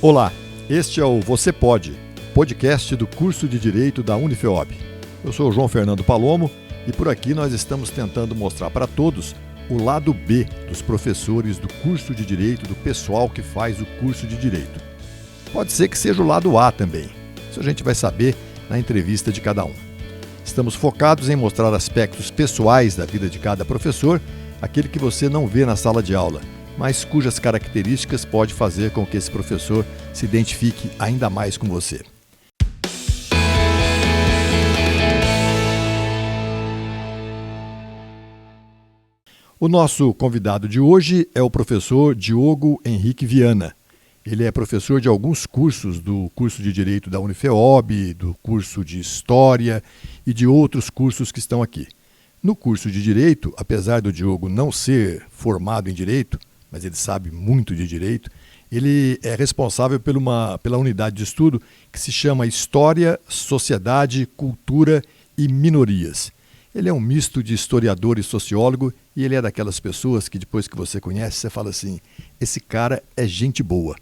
Olá, este é o Você Pode, podcast do curso de Direito da Unifeob. Eu sou o João Fernando Palomo e por aqui nós estamos tentando mostrar para todos o lado B dos professores do curso de Direito, do pessoal que faz o curso de Direito. Pode ser que seja o lado A também, isso a gente vai saber na entrevista de cada um. Estamos focados em mostrar aspectos pessoais da vida de cada professor, aquele que você não vê na sala de aula, mas cujas características pode fazer com que esse professor se identifique ainda mais com você. O nosso convidado de hoje é o professor Diogo Henrique Viana. Ele é professor de alguns cursos do curso de Direito da Unifeob, do curso de História e de outros cursos que estão aqui. No curso de Direito, apesar do Diogo não ser formado em Direito, mas ele sabe muito de Direito, ele é responsável pela unidade de estudo que se chama História, Sociedade, Cultura e Minorias. Ele é um misto de historiador e sociólogo e ele é daquelas pessoas que depois que você conhece, você fala assim, esse cara é gente boa.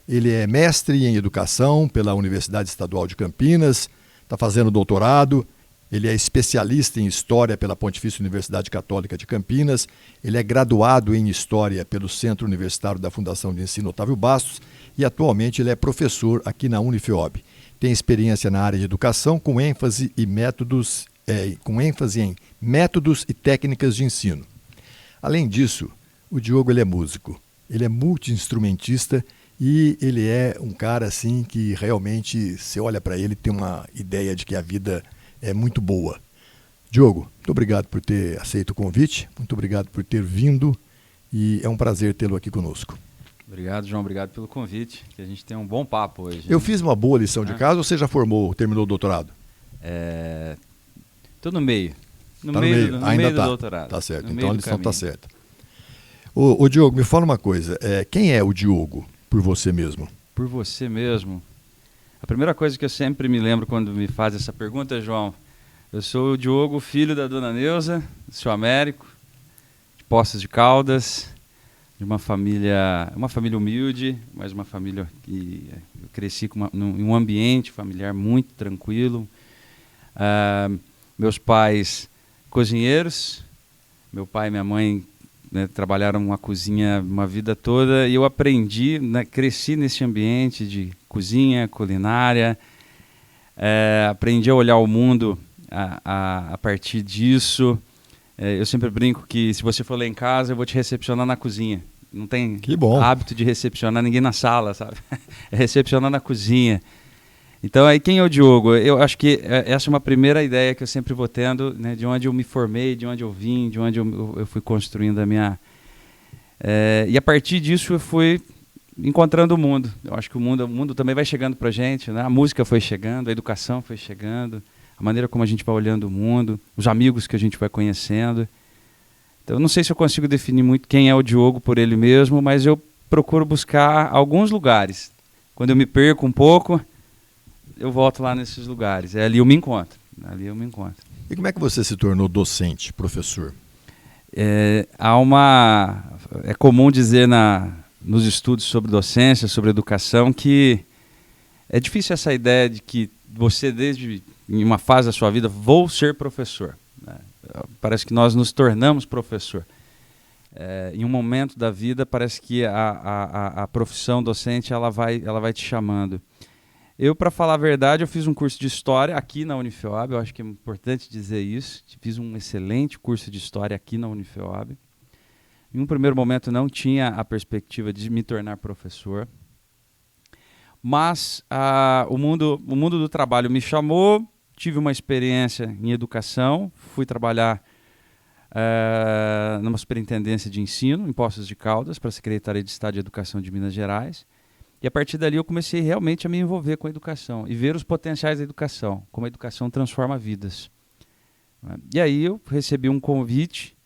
Ele é mestre em Educação pela Universidade Estadual de Campinas, está fazendo doutorado. Ele é especialista em História pela Pontifícia Universidade Católica de Campinas. Ele é graduado em História pelo Centro Universitário da Fundação de Ensino Otávio Bastos e atualmente ele é professor aqui na Unifeob. Tem experiência na área de educação com ênfase em métodos e técnicas de ensino. Além disso, o Diogo ele é músico. Ele é multi-instrumentista e ele é um cara assim que realmente, você olha para ele, tem uma ideia de que a vida é muito boa. Diogo, muito obrigado por ter aceito o convite, muito obrigado por ter vindo e é um prazer tê-lo aqui conosco. Obrigado, João, obrigado pelo convite, que a gente tem um bom papo hoje. Eu fiz uma boa lição de casa ou você já terminou o doutorado? Estou no meio. No meio do doutorado. Tá certo, então a lição está certa. Ô Diogo, me fala uma coisa, quem é o Diogo por você mesmo? Por você mesmo? A primeira coisa que eu sempre me lembro quando me faz essa pergunta, João, eu sou o Diogo, filho da dona Neuza, do seu Américo, de Poços de Caldas, de uma família humilde, mas uma família que eu cresci em um ambiente familiar muito tranquilo. Meus pais cozinheiros, meu pai e minha mãe trabalharam numa cozinha uma vida toda e eu aprendi, cresci nesse ambiente de cozinha, culinária, aprendi a olhar o mundo a partir disso. Eu sempre brinco que se você for lá em casa eu vou te recepcionar na cozinha. Não tem hábito de recepcionar ninguém na sala, sabe? É recepcionar na cozinha. Então, aí quem é o Diogo? Eu acho que essa é uma primeira ideia que eu sempre vou tendo, né, de onde eu me formei, de onde eu vim, de onde eu fui construindo a minha... e a partir disso eu fui encontrando o mundo. Eu acho que o mundo também vai chegando pra gente, né? A música foi chegando, a educação foi chegando, a maneira como a gente vai olhando o mundo, os amigos que a gente vai conhecendo. Então, eu não sei se eu consigo definir muito quem é o Diogo por ele mesmo, mas eu procuro buscar alguns lugares. Quando eu me perco um pouco, eu volto lá nesses lugares. Ali eu me encontro. E como é que você se tornou docente, professor? É comum dizer nos estudos sobre docência, sobre educação, que é difícil essa ideia de que você, desde em uma fase da sua vida, vou ser professor. Parece que nós nos tornamos professor. Em um momento da vida, parece que a profissão docente ela vai te chamando. Eu, para falar a verdade, eu fiz um curso de História aqui na Unifeob, eu acho que é importante dizer isso. Fiz um excelente curso de História aqui na Unifeob. Em um primeiro momento não tinha a perspectiva de me tornar professor, mas o mundo do trabalho me chamou, tive uma experiência em educação, fui trabalhar numa superintendência de ensino, em Poços de Caldas, para a Secretaria de Estado de Educação de Minas Gerais. E a partir dali eu comecei realmente a me envolver com a educação e ver os potenciais da educação, como a educação transforma vidas. E aí eu recebi um convite,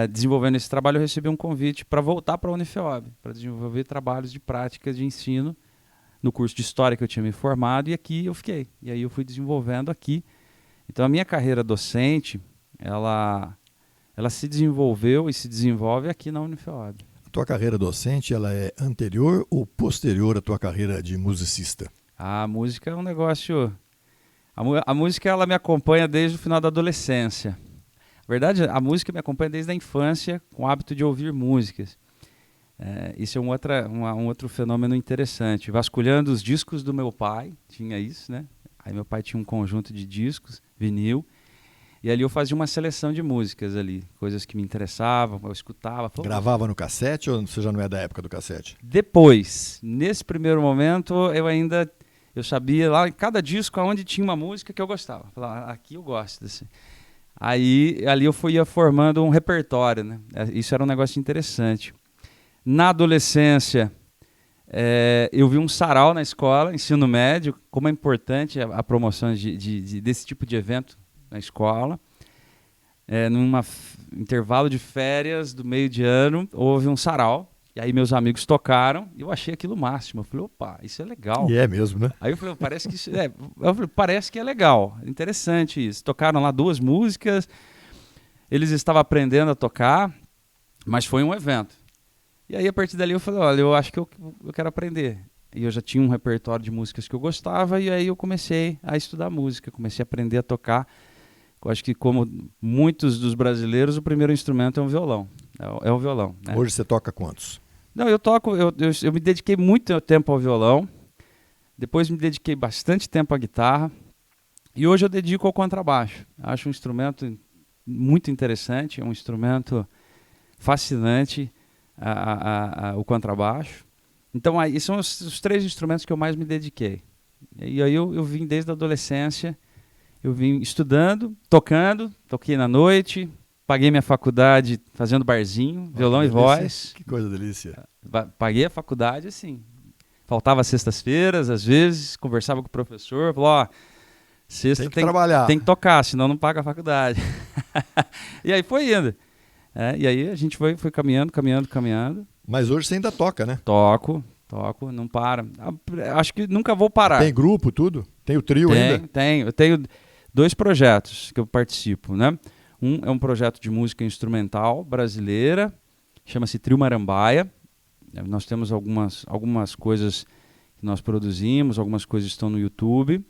desenvolvendo esse trabalho, eu recebi um convite para voltar para a Unifeob, para desenvolver trabalhos de práticas de ensino no curso de História que eu tinha me formado, e aqui eu fiquei. E aí eu fui desenvolvendo aqui. Então a minha carreira docente, ela se desenvolveu e se desenvolve aqui na Unifeob. tua carreira docente, ela é anterior ou posterior à tua carreira de musicista? A música é um negócio... A música, ela me acompanha desde o final da adolescência. Na verdade, a música me acompanha desde a infância, com o hábito de ouvir músicas. Isso é um outro fenômeno interessante. Vasculhando os discos do meu pai, tinha isso, né? Aí meu pai tinha um conjunto de discos, vinil, e ali eu fazia uma seleção de músicas ali, coisas que me interessavam, eu escutava. Gravava no cassete ou você já não é da época do cassete? Depois, nesse primeiro momento, eu sabia lá em cada disco aonde tinha uma música que eu gostava. Falava, aqui eu gosto desse. Aí ali eu ia formando um repertório, né? Isso era um negócio interessante. Na adolescência, eu vi um sarau na escola, ensino médio, como é importante a promoção desse tipo de evento na escola. Num intervalo de férias do meio de ano, houve um sarau. E aí meus amigos tocaram e eu achei aquilo o máximo. Eu falei, opa, isso é legal. E é mesmo, né? Aí eu falei, parece que isso parece que é legal, interessante isso. Tocaram lá 2 músicas, eles estavam aprendendo a tocar, mas foi um evento. E aí a partir dali eu falei, olha, eu acho que eu quero aprender. E eu já tinha um repertório de músicas que eu gostava e aí eu comecei a estudar música, comecei a aprender a tocar. Eu acho que, como muitos dos brasileiros, o primeiro instrumento é um violão. É o violão. Né? Hoje você toca quantos? Não, eu me dediquei muito tempo ao violão, depois me dediquei bastante tempo à guitarra e hoje eu dedico ao contrabaixo. Acho um instrumento muito interessante, é um instrumento fascinante, o contrabaixo. Então, aí são os 3 instrumentos que eu mais me dediquei. E aí eu vim desde a adolescência, eu vim estudando, tocando, toquei na noite, paguei minha faculdade fazendo barzinho, violão e voz. Que coisa delícia. Paguei a faculdade, assim. Faltava sextas-feiras, às vezes, conversava com o professor, falou, sexta tem que trabalhar. Tem que tocar, senão não paga a faculdade. E aí foi indo. E aí a gente foi caminhando. Mas hoje você ainda toca, né? Toco, não para. Acho que nunca vou parar. Tem grupo, tudo? Tem o trio ainda? Tenho. Eu tenho 2 projetos que eu participo, né? Um é um projeto de música instrumental brasileira, chama-se Trio Marambaia. Nós temos algumas coisas que nós produzimos, algumas coisas estão no YouTube,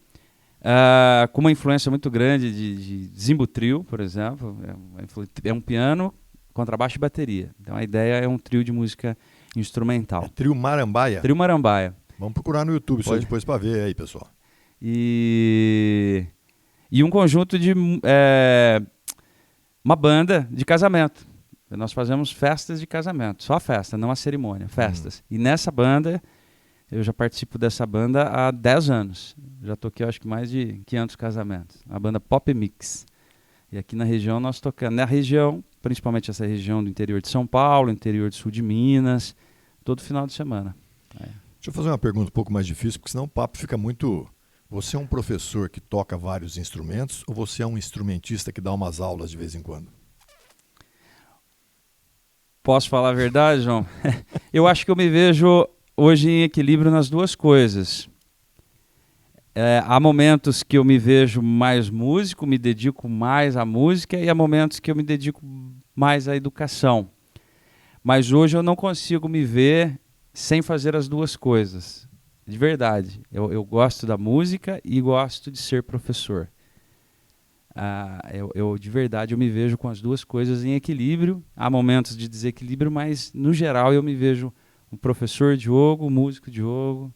com uma influência muito grande de Zimbo Trio, por exemplo. É um piano, contrabaixo e bateria. Então a ideia é um trio de música instrumental. É Trio Marambaia? Trio Marambaia. Vamos procurar no YouTube isso aí depois para ver aí, pessoal. E um conjunto de... uma banda de casamento. Nós fazemos festas de casamento, só festa, não a cerimônia, festas. E nessa banda, eu já participo dessa banda há 10 anos. Já toquei, acho que mais de 500 casamentos. A banda Pop Mix. E aqui na região nós tocamos. Na região, principalmente essa região do interior de São Paulo, interior do sul de Minas, todo final de semana. Deixa eu fazer uma pergunta um pouco mais difícil, porque senão o papo fica muito... Você é um professor que toca vários instrumentos ou você é um instrumentista que dá umas aulas de vez em quando? Posso falar a verdade, João? Eu acho que eu me vejo hoje em equilíbrio nas 2 coisas. Há momentos que eu me vejo mais músico, me dedico mais à música, e há momentos que eu me dedico mais à educação. Mas hoje eu não consigo me ver sem fazer as 2 coisas. De verdade. Eu gosto da música e gosto de ser professor. De verdade, eu me vejo com as 2 coisas em equilíbrio. Há momentos de desequilíbrio, mas, no geral, eu me vejo um professor Diogo, um músico Diogo.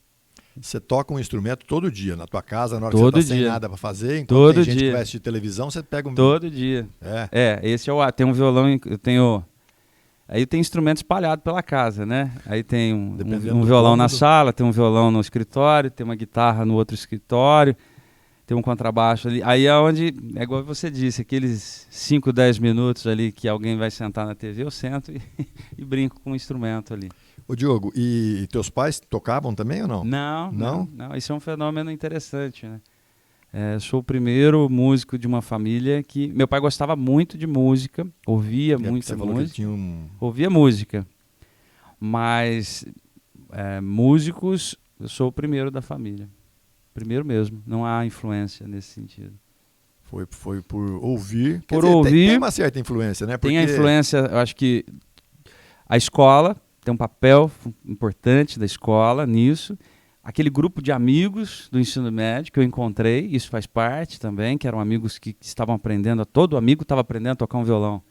Você toca um instrumento todo dia, na tua casa, na hora todo que você está sem nada para fazer? Enquanto tem gente que vai assistir televisão, você pega um... Todo dia. Esse é o... Tem um violão, eu tenho... Aí tem instrumento espalhado pela casa, né? Aí tem um violão na sala, tem um violão no escritório, tem uma guitarra no outro escritório, tem um contrabaixo ali. Aí é onde, é igual você disse, aqueles 5, 10 minutos ali que alguém vai sentar na TV, eu sento e brinco com o instrumento ali. Ô Diogo, e teus pais tocavam também ou não? Não. Isso é um fenômeno interessante, né? Sou o primeiro músico de uma família que... Meu pai gostava muito de música, ouvia muita música. Ouvia música. Mas músicos, eu sou o primeiro da família. Primeiro mesmo. Não há influência nesse sentido. Foi por ouvir. Por ouvir. Tem uma certa influência, né? Tem a influência, eu acho que a escola tem um papel importante da escola nisso. Aquele grupo de amigos do ensino médio que eu encontrei, isso faz parte também, que eram amigos que estavam aprendendo, todo amigo estava aprendendo a tocar um violão.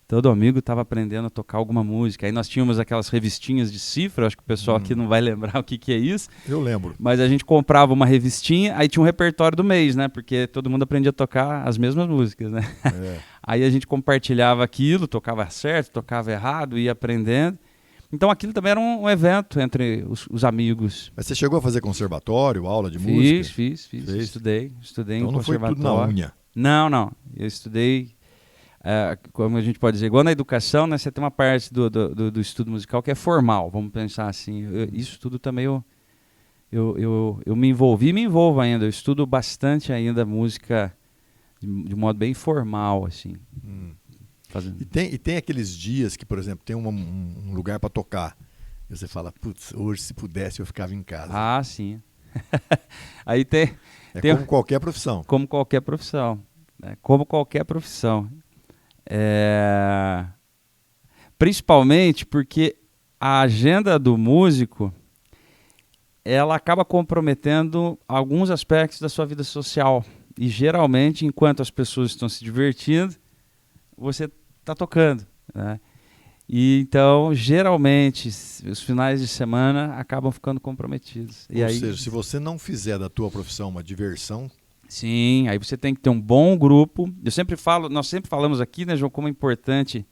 Todo amigo estava aprendendo a tocar alguma música. Aí nós tínhamos aquelas revistinhas de cifra, acho que o pessoal aqui não vai lembrar o que é isso. Eu lembro. Mas a gente comprava uma revistinha, aí tinha um repertório do mês, né? Porque todo mundo aprendia a tocar as mesmas músicas, né? É. Aí a gente compartilhava aquilo, tocava certo, tocava errado, ia aprendendo. Então aquilo também era um evento entre os amigos. Mas você chegou a fazer conservatório, aula de música? Fiz. Estudei Então em não foi conservatório. tudo na unha. Não. Eu estudei, como a gente pode dizer, igual na educação, né? Você tem uma parte do estudo musical que é formal, vamos pensar assim. Isso tudo também eu me envolvi e me envolvo ainda. Eu estudo bastante ainda música de modo bem formal, assim. E tem aqueles dias que, por exemplo, tem um lugar para tocar. E você fala, putz, hoje se pudesse eu ficava em casa. Ah, sim. Aí tem como qualquer profissão. Como qualquer profissão. Né? Como qualquer profissão. Principalmente porque a agenda do músico ela acaba comprometendo alguns aspectos da sua vida social. E geralmente, enquanto as pessoas estão se divertindo, você está tocando, né? E então, geralmente, os finais de semana acabam ficando comprometidos. Ou seja, se você não fizer da tua profissão uma diversão... Sim, aí você tem que ter um bom grupo. Nós sempre falamos aqui, né, João, como é importante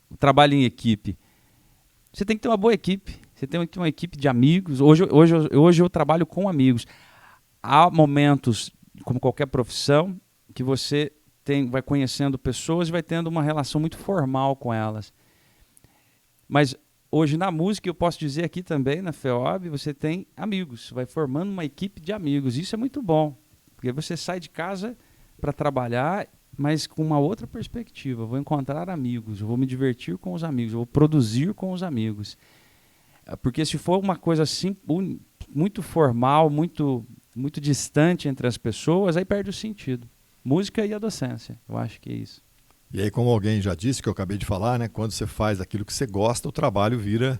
o trabalho em equipe. Você tem que ter uma boa equipe. Você tem que ter uma equipe de amigos. Hoje eu trabalho com amigos. Há momentos, como qualquer profissão, que você vai conhecendo pessoas e vai tendo uma relação muito formal com elas. Mas hoje na música, eu posso dizer aqui também, na FEOB, você tem amigos. Você vai formando uma equipe de amigos. Isso é muito bom. Porque você sai de casa para trabalhar, mas com uma outra perspectiva. Eu vou encontrar amigos, eu vou me divertir com os amigos, eu vou produzir com os amigos. Porque se for uma coisa assim, muito formal, muito distante entre as pessoas, aí perde o sentido. Música e a docência, eu acho que é isso. E aí, como alguém já disse, que eu acabei de falar, né? Quando você faz aquilo que você gosta, o trabalho vira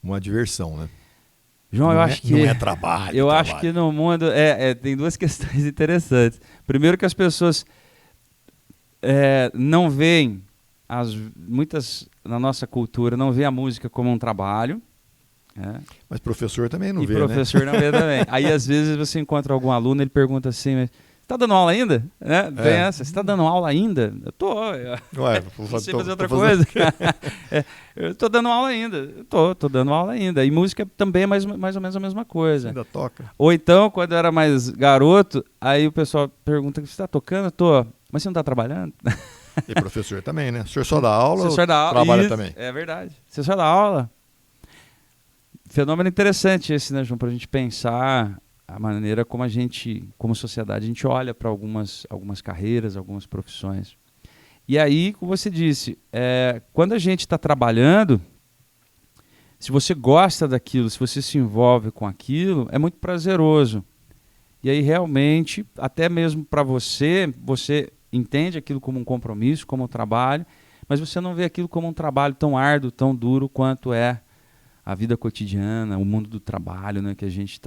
uma diversão, né? João, eu acho que... Não é trabalho. Eu acho que no mundo tem duas questões interessantes. Primeiro que as pessoas não veem, muitas na nossa cultura, não vê a música como um trabalho. Mas professor também não vê, né? E professor não vê também. Aí, às vezes, você encontra algum aluno, ele pergunta assim, mas você está dando aula ainda? Tem essa, você está dando aula ainda? Eu tô. Ué, não sei fazer outra coisa. Eu estou dando aula ainda. Tô dando aula ainda. E música também é mais ou menos a mesma coisa. Você ainda toca? Ou então, quando eu era mais garoto, aí o pessoal pergunta, você está tocando? Eu tô. Mas você não está trabalhando? E professor também, né? O senhor só dá aula ou trabalha trabalha também? É verdade. Você só dá aula. Fenômeno interessante esse, né, João, para a gente pensar a maneira como a gente, como sociedade, a gente olha para algumas carreiras, algumas profissões. E aí, como você disse, quando a gente está trabalhando, se você gosta daquilo, se você se envolve com aquilo, é muito prazeroso. E aí, realmente, até mesmo para você entende aquilo como um compromisso, como um trabalho, mas você não vê aquilo como um trabalho tão árduo, tão duro quanto é a vida cotidiana, o mundo do trabalho, né, que a gente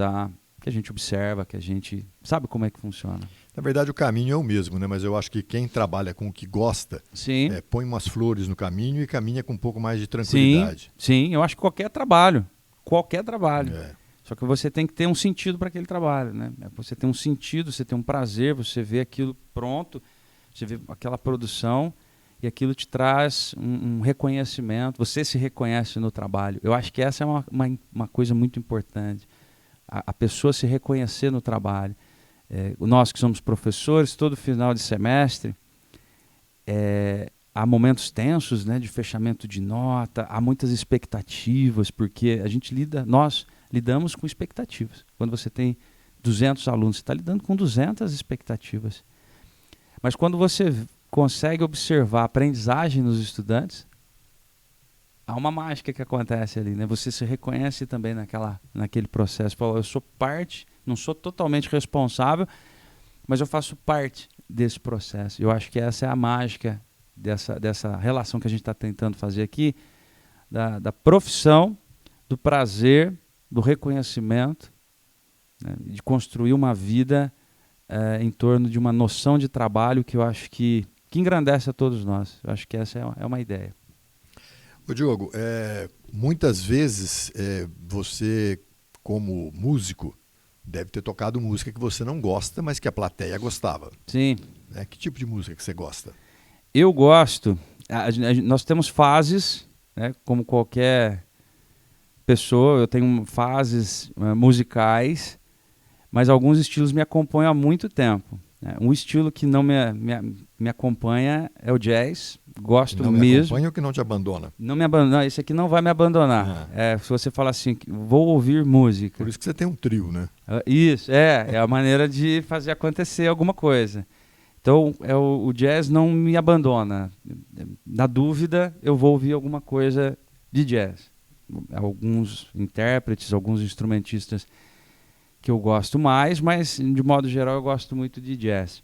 observa, que a gente sabe como é que funciona. Na verdade, o caminho é o mesmo, né? Mas eu acho que quem trabalha com o que gosta, põe umas flores no caminho e caminha com um pouco mais de tranquilidade. Sim, eu acho que qualquer trabalho. Só que você tem que ter um sentido para aquele trabalho, né? Você tem um sentido, você tem um prazer, você vê aquilo pronto, você vê aquela produção e aquilo te traz um reconhecimento, você se reconhece no trabalho. Eu acho que essa é uma coisa muito importante. A pessoa se reconhecer no trabalho. Nós que somos professores, todo final de semestre, há momentos tensos, né, de fechamento de nota, há muitas expectativas, porque nós lidamos com expectativas. Quando você tem 200 alunos, você está lidando com 200 expectativas. Mas quando você consegue observar a aprendizagem nos estudantes, há uma mágica que acontece ali, né? Você se reconhece também naquele processo. Fala, eu sou parte, não sou totalmente responsável, mas eu faço parte desse processo. Eu acho que essa é a mágica dessa relação que a gente está tentando fazer aqui, da profissão, do prazer, do reconhecimento, né, de construir uma vida em torno de uma noção de trabalho que eu acho que engrandece a todos nós. Eu acho que essa é uma ideia. Ô Diogo, muitas vezes você, como músico, deve ter tocado música que você não gosta, mas que a plateia gostava. Sim. Que tipo de música que você gosta? Eu gosto. Nós temos fases, né, como qualquer pessoa, eu tenho fases musicais, mas alguns estilos me acompanham há muito tempo. Um estilo que não me acompanha é o jazz. Gosto não mesmo. Me acompanha ou que não te abandona? Não me abandona. Esse aqui não vai me abandonar. Se você falar assim, vou ouvir música. Por isso que você tem um trio, né? Isso, é a maneira de fazer acontecer alguma coisa. Então, o jazz não me abandona. Na dúvida, eu vou ouvir alguma coisa de jazz. Alguns intérpretes, alguns instrumentistas que eu gosto mais, mas de modo geral eu gosto muito de jazz.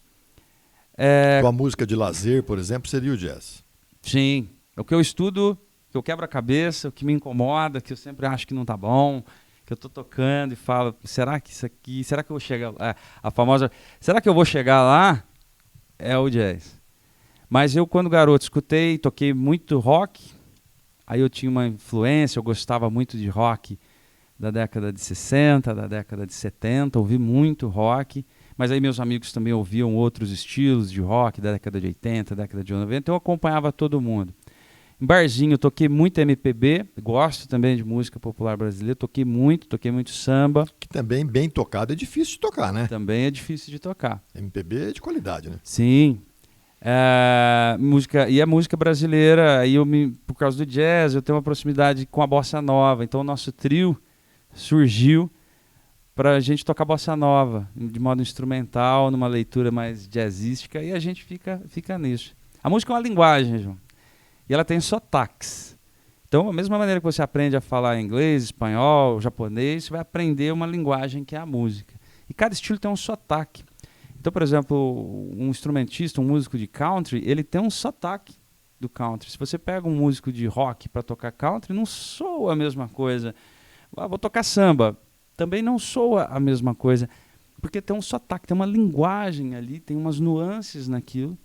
Tua música de lazer, por exemplo, seria o jazz. Sim. O que eu estudo, que eu quebro a cabeça, o que me incomoda, que eu sempre acho que não tá bom, que eu estou tocando e falo, será que isso aqui, será que eu vou chegar lá? A famosa, será que eu vou chegar lá? É o jazz. Mas eu, quando garoto, toquei muito rock, aí eu tinha uma influência, eu gostava muito de rock da década de 60, da década de 70, ouvi muito rock, mas aí meus amigos também ouviam outros estilos de rock da década de 80, década de 90, então eu acompanhava todo mundo. Em barzinho eu toquei muito MPB, gosto também de música popular brasileira, toquei muito samba. Que também, bem tocado, é difícil de tocar, né? Também é difícil de tocar. MPB é de qualidade, né? Sim. Música brasileira, aí por causa do jazz, eu tenho uma proximidade com a bossa nova, então o nosso trio surgiu para a gente tocar bossa nova, de modo instrumental, numa leitura mais jazzística, e a gente fica nisso. A música é uma linguagem, João, e ela tem sotaques. Então, da mesma maneira que você aprende a falar inglês, espanhol, japonês, você vai aprender uma linguagem que é a música. E cada estilo tem um sotaque. Então, por exemplo, um instrumentista, um músico de country, ele tem um sotaque do country. Se você pega um músico de rock para tocar country, não soa a mesma coisa. Vou tocar samba, também não soa a mesma coisa, porque tem um sotaque, tem uma linguagem ali, tem umas nuances naquilo.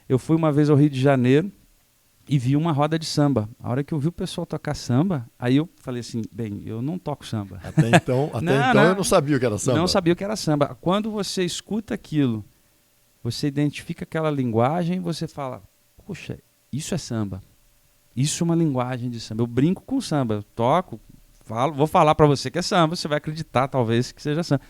Eu fui uma vez ao Rio de Janeiro e vi uma roda de samba. A hora que eu vi o pessoal tocar samba, aí eu falei assim, bem, eu não toco samba. Até então eu não sabia o que era samba. Não sabia o que era samba. Quando você escuta aquilo, você identifica aquela linguagem, você fala, poxa, isso é samba. Isso é uma linguagem de samba. Eu brinco com samba, eu toco, vou falar para você que é samba, você vai acreditar talvez que seja samba.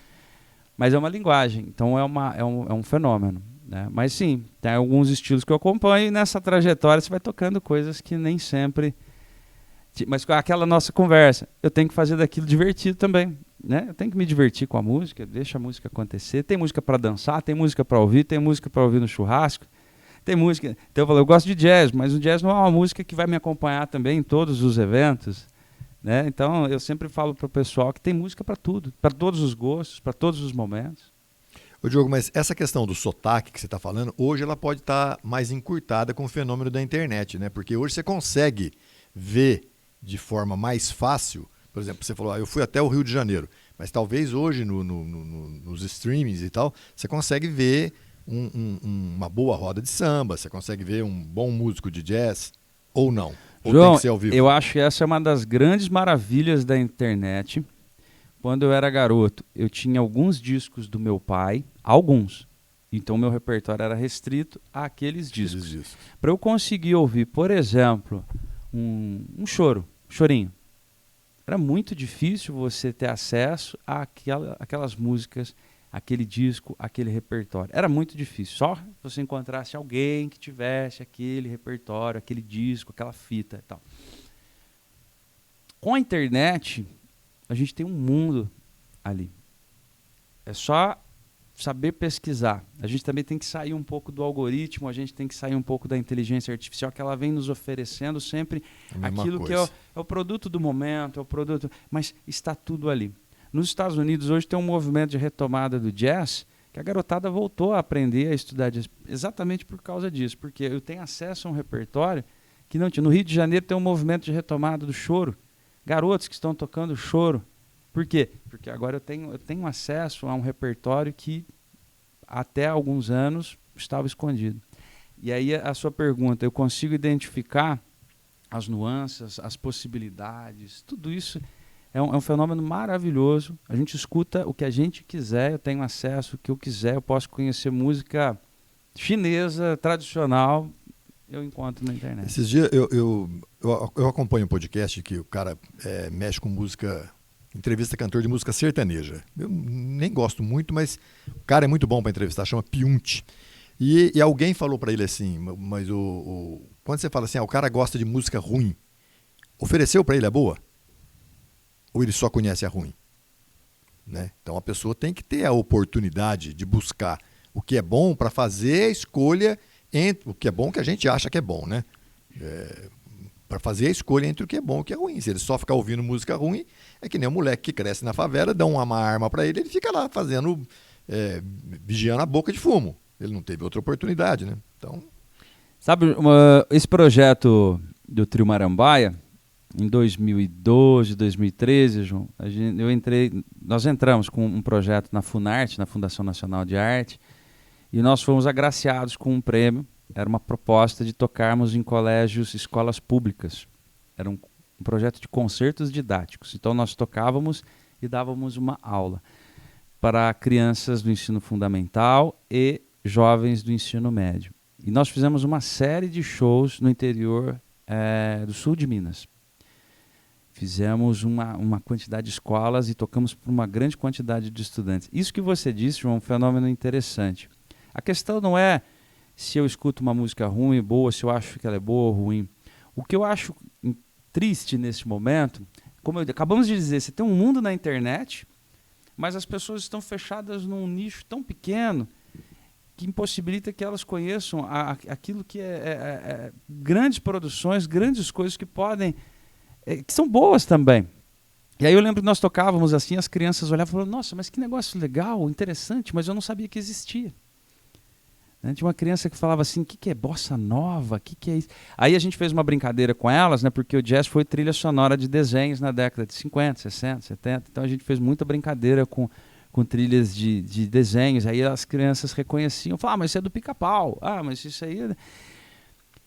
Mas é uma linguagem, então é um fenômeno. Né? Mas sim, tem alguns estilos que eu acompanho e nessa trajetória você vai tocando coisas que nem sempre... Mas com aquela nossa conversa, eu tenho que fazer daquilo divertido também. Né? Eu tenho que me divertir com a música, deixa a música acontecer. Tem música para dançar, tem música para ouvir, tem música para ouvir no churrasco. Tem música... Então eu falo, eu gosto de jazz, mas o jazz não é uma música que vai me acompanhar também em todos os eventos. Né? Então eu sempre falo para o pessoal que tem música para tudo, para todos os gostos, para todos os momentos. Ô Diogo, mas essa questão do sotaque que você está falando, hoje ela pode estar mais encurtada com o fenômeno da internet, né? Porque hoje você consegue ver de forma mais fácil, por exemplo, você falou, eu fui até o Rio de Janeiro, mas talvez hoje nos streamings e tal, você consegue ver uma boa roda de samba, você consegue ver um bom músico de jazz, ou não? Ou João, tem que ser ao vivo? Eu acho que essa é uma das grandes maravilhas da internet. Quando eu era garoto, eu tinha alguns discos do meu pai, alguns. Então, meu repertório era restrito àqueles discos. Para eu conseguir ouvir, por exemplo, um chorinho, era muito difícil você ter acesso àquelas músicas, aquele disco, aquele repertório. Era muito difícil. Só você encontrasse alguém que tivesse aquele repertório, aquele disco, aquela fita e tal. Com a internet, a gente tem um mundo ali. É só saber pesquisar. A gente também tem que sair um pouco do algoritmo, a gente tem que sair um pouco da inteligência artificial, que ela vem nos oferecendo sempre aquilo que é o produto do momento, é o produto, mas está tudo ali. Nos Estados Unidos, hoje tem um movimento de retomada do jazz, que a garotada voltou a aprender a estudar jazz, exatamente por causa disso, porque eu tenho acesso a um repertório que não tinha. No Rio de Janeiro tem um movimento de retomada do choro. Garotos que estão tocando choro. Por quê? Porque agora eu tenho acesso a um repertório que até alguns anos estava escondido. E aí a sua pergunta, eu consigo identificar as nuances, as possibilidades, tudo isso é um fenômeno maravilhoso. A gente escuta o que a gente quiser, eu tenho acesso ao que eu quiser, eu posso conhecer música chinesa, tradicional, eu encontro na internet. Esses dias eu acompanho um podcast que o cara mexe com música, entrevista cantor de música sertaneja. Eu nem gosto muito, mas o cara é muito bom para entrevistar, chama Piunte. E alguém falou para ele assim, mas quando você fala assim, o cara gosta de música ruim, ofereceu para ele a boa? Ou ele só conhece a ruim? Né? Então a pessoa tem que ter a oportunidade de buscar o que é bom para fazer a escolha entre o que é bom, que a gente acha que é bom, né? Para fazer a escolha entre o que é bom e o que é ruim. Se ele só ficar ouvindo música ruim, é que nem um moleque que cresce na favela, dão uma arma para ele, ele fica lá fazendo, vigiando a boca de fumo. Ele não teve outra oportunidade, né? Então... Sabe, esse projeto do Trio Marambaia, em 2012, 2013, João, nós entramos com um projeto na Funarte, na Fundação Nacional de Arte, e nós fomos agraciados com um prêmio. Era uma proposta de tocarmos em colégios, escolas públicas. Era um projeto de concertos didáticos. Então nós tocávamos e dávamos uma aula para crianças do ensino fundamental e jovens do ensino médio. E nós fizemos uma série de shows no interior do sul de Minas. Fizemos uma quantidade de escolas e tocamos para uma grande quantidade de estudantes. Isso que você disse, João, é um fenômeno interessante. A questão não é se eu escuto uma música ruim, boa, se eu acho que ela é boa ou ruim. O que eu acho triste nesse momento, como acabamos de dizer, você tem um mundo na internet, mas as pessoas estão fechadas num nicho tão pequeno que impossibilita que elas conheçam aquilo que é grandes produções, grandes coisas que podem, que são boas também. E aí eu lembro que nós tocávamos assim, as crianças olhavam e falavam, nossa, mas que negócio legal, interessante, mas eu não sabia que existia. Tinha uma criança que falava assim, o que é bossa nova? O que é isso? Aí a gente fez uma brincadeira com elas, né, porque o jazz foi trilha sonora de desenhos na década de 50, 60, 70. Então a gente fez muita brincadeira com trilhas de desenhos. Aí as crianças reconheciam, falavam, mas isso é do Pica-Pau. Mas isso aí...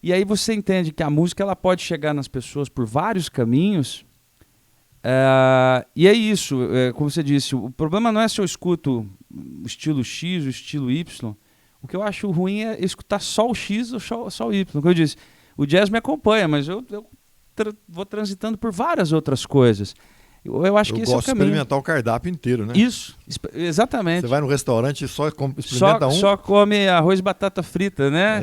E aí você entende que a música ela pode chegar nas pessoas por vários caminhos. E é isso, como você disse, o problema não é se eu escuto o estilo X, o estilo Y. O que eu acho ruim é escutar só o X ou só o Y. Como eu disse, o jazz me acompanha, mas eu vou transitando por várias outras coisas. Eu acho que esse é o caminho. Eu gosto de experimentar o cardápio inteiro, né? Isso, exatamente. Você vai no restaurante e só experimenta Só come arroz e batata frita, né?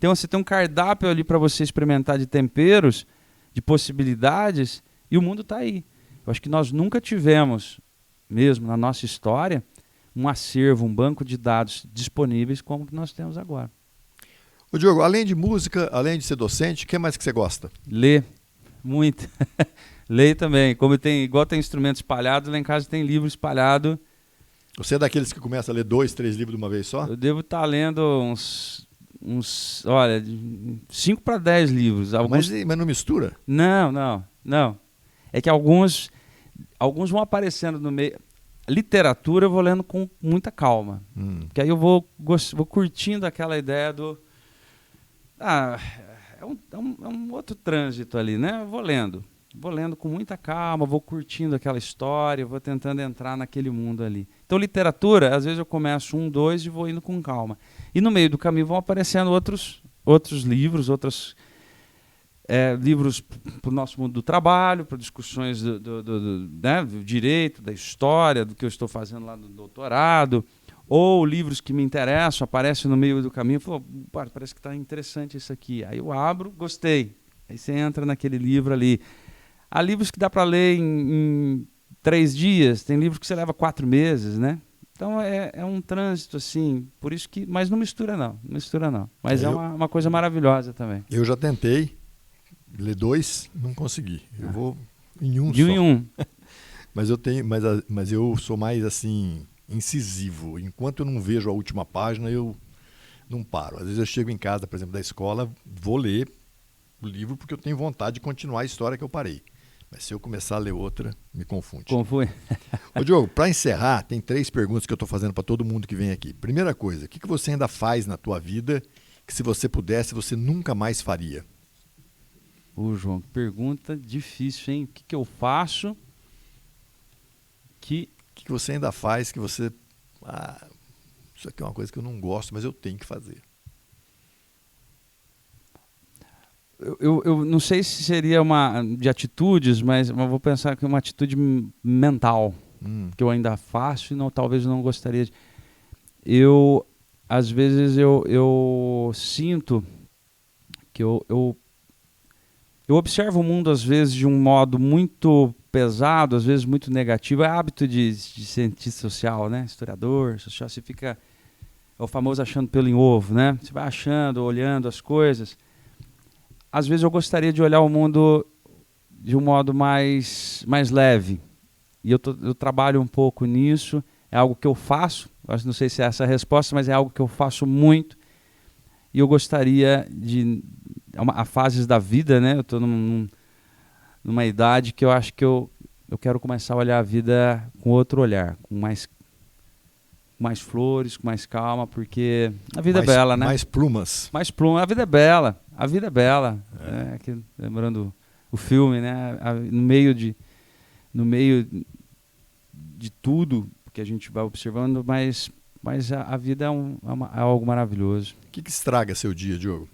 Você tem um cardápio ali para você experimentar de temperos, de possibilidades, e o mundo está aí. Eu acho que nós nunca tivemos, mesmo na nossa história, um acervo, um banco de dados disponíveis como que nós temos agora. Ô Diogo, além de música, além de ser docente, o que mais que você gosta? Ler, muito. Ler também. Igual tem instrumento espalhado, lá em casa tem livro espalhado. Você é daqueles que começa a ler 2, 3 livros de uma vez só? Eu devo estar lendo olha, 5 para 10 livros. Mas não mistura? Não. É que alguns vão aparecendo no meio... Literatura eu vou lendo com muita calma. Porque aí eu vou curtindo aquela ideia do... é um outro trânsito ali, né? Eu vou lendo com muita calma, vou curtindo aquela história, vou tentando entrar naquele mundo ali. Então literatura, às vezes eu começo 1, 2 e vou indo com calma. E no meio do caminho vão aparecendo outros livros, livros para o nosso mundo do trabalho, para discussões do direito, da história, do que eu estou fazendo lá no doutorado, ou livros que me interessam, aparecem no meio do caminho, falo, parece que está interessante isso aqui. Aí eu abro, gostei. Aí você entra naquele livro ali. Há livros que dá para ler em 3 dias, tem livros que você leva 4 meses, né? Então é um trânsito assim, por isso que... Mas não mistura não. Mas é uma coisa maravilhosa também. Eu já tentei ler 2, não consegui. Eu vou em um de só. Em um. Mas eu sou mais assim, incisivo. Enquanto eu não vejo a última página, eu não paro. Às vezes eu chego em casa, por exemplo, da escola, vou ler o livro porque eu tenho vontade de continuar a história que eu parei. Mas se eu começar a ler outra, me confunde. Confunde. Ô Diogo, para encerrar, tem 3 perguntas que eu estou fazendo para todo mundo que vem aqui. Primeira coisa, o que você ainda faz na tua vida que se você pudesse, você nunca mais faria? Ô, João, que pergunta difícil, hein? O que eu faço O que você ainda faz que você... isso aqui é uma coisa que eu não gosto, mas eu tenho que fazer. Eu não sei se seria uma de atitudes, mas eu vou pensar que é uma atitude mental que eu ainda faço e talvez não gostaria de... Às vezes eu sinto que eu observo o mundo às vezes de um modo muito pesado, às vezes muito negativo. É hábito de cientista social, né? Historiador, social, você fica... É o famoso achando pelo em ovo, né? Você vai achando, olhando as coisas. Às vezes eu gostaria de olhar o mundo de um modo mais leve. E eu trabalho um pouco nisso. É algo que eu faço. Não sei se é essa a resposta, mas é algo que eu faço muito. E eu gostaria de... Há fases da vida, né? Eu estou numa idade que eu acho que eu quero começar a olhar a vida com outro olhar, com mais flores, com mais calma, porque a vida é bela, né? Mais plumas. Mais plumas. A vida é bela. A vida é bela. É. Aqui, lembrando o filme, né? No meio de tudo que a gente vai observando, mas a vida é algo maravilhoso. O que estraga seu dia, Diogo?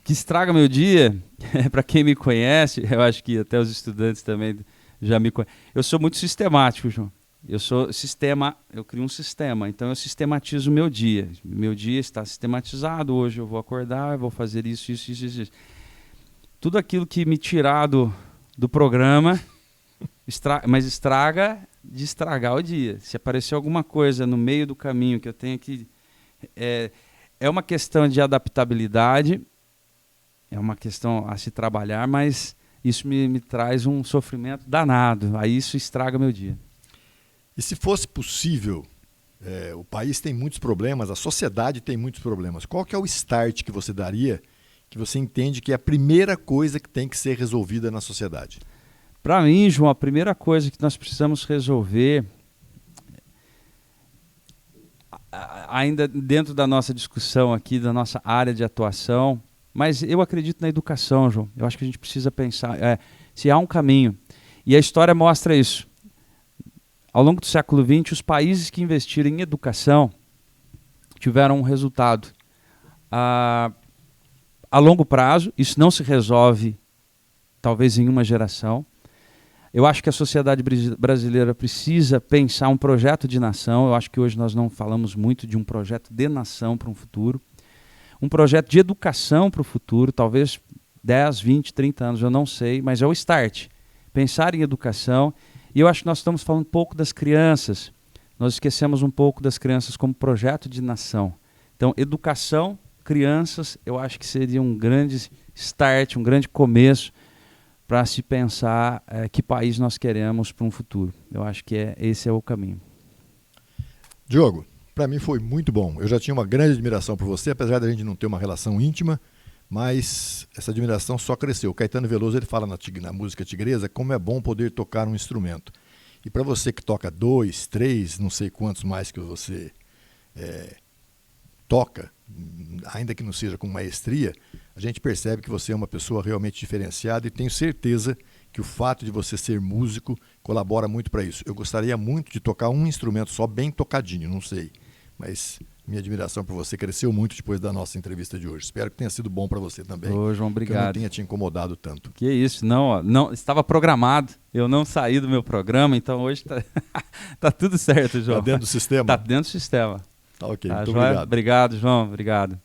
O que estraga meu dia, para quem me conhece, eu acho que até os estudantes também já me conhecem. Eu sou muito sistemático, João. Eu crio um sistema, então eu sistematizo o meu dia. Meu dia está sistematizado, hoje eu vou acordar, eu vou fazer isso. Tudo aquilo que me tirar do programa, mas estraga de estragar o dia. Se aparecer alguma coisa no meio do caminho que eu tenho que... É uma questão de adaptabilidade, é uma questão a se trabalhar, mas isso me traz um sofrimento danado. Aí isso estraga meu dia. E se fosse possível, o país tem muitos problemas, a sociedade tem muitos problemas. Qual que é o start que você daria, que você entende que é a primeira coisa que tem que ser resolvida na sociedade? Para mim, João, a primeira coisa que nós precisamos resolver, ainda dentro da nossa discussão aqui, da nossa área de atuação, mas eu acredito na educação, João. Eu acho que a gente precisa pensar se há um caminho. E a história mostra isso. Ao longo do século XX, os países que investiram em educação tiveram um resultado. A longo prazo, isso não se resolve, talvez, em uma geração. Eu acho que a sociedade brasileira precisa pensar um projeto de nação. Eu acho que hoje nós não falamos muito de um projeto de nação para um futuro. Um projeto de educação para o futuro, talvez 10, 20, 30 anos, eu não sei, mas é o start. Pensar em educação. E eu acho que nós estamos falando um pouco das crianças. Nós esquecemos um pouco das crianças como projeto de nação. Então, educação, crianças, eu acho que seria um grande start, um grande começo para se pensar que país nós queremos para um futuro. Eu acho que esse é o caminho. Diogo, para mim foi muito bom. Eu já tinha uma grande admiração por você, apesar da gente não ter uma relação íntima, mas essa admiração só cresceu. O Caetano Veloso ele fala na música tigresa como é bom poder tocar um instrumento. E para você que toca 2, 3, não sei quantos mais que você toca, ainda que não seja com maestria, a gente percebe que você é uma pessoa realmente diferenciada e tenho certeza que o fato de você ser músico colabora muito para isso. Eu gostaria muito de tocar um instrumento só bem tocadinho, não sei, mas minha admiração por você cresceu muito depois da nossa entrevista de hoje. Espero que tenha sido bom para você também. Ô, João, obrigado. Que eu não tenha te incomodado tanto. Que isso, não estava programado. Eu não saí do meu programa, então hoje tá tudo certo, João. Está dentro do sistema? Está dentro do sistema. Tá ok, Tá, muito João? obrigado. Obrigado, João. Obrigado.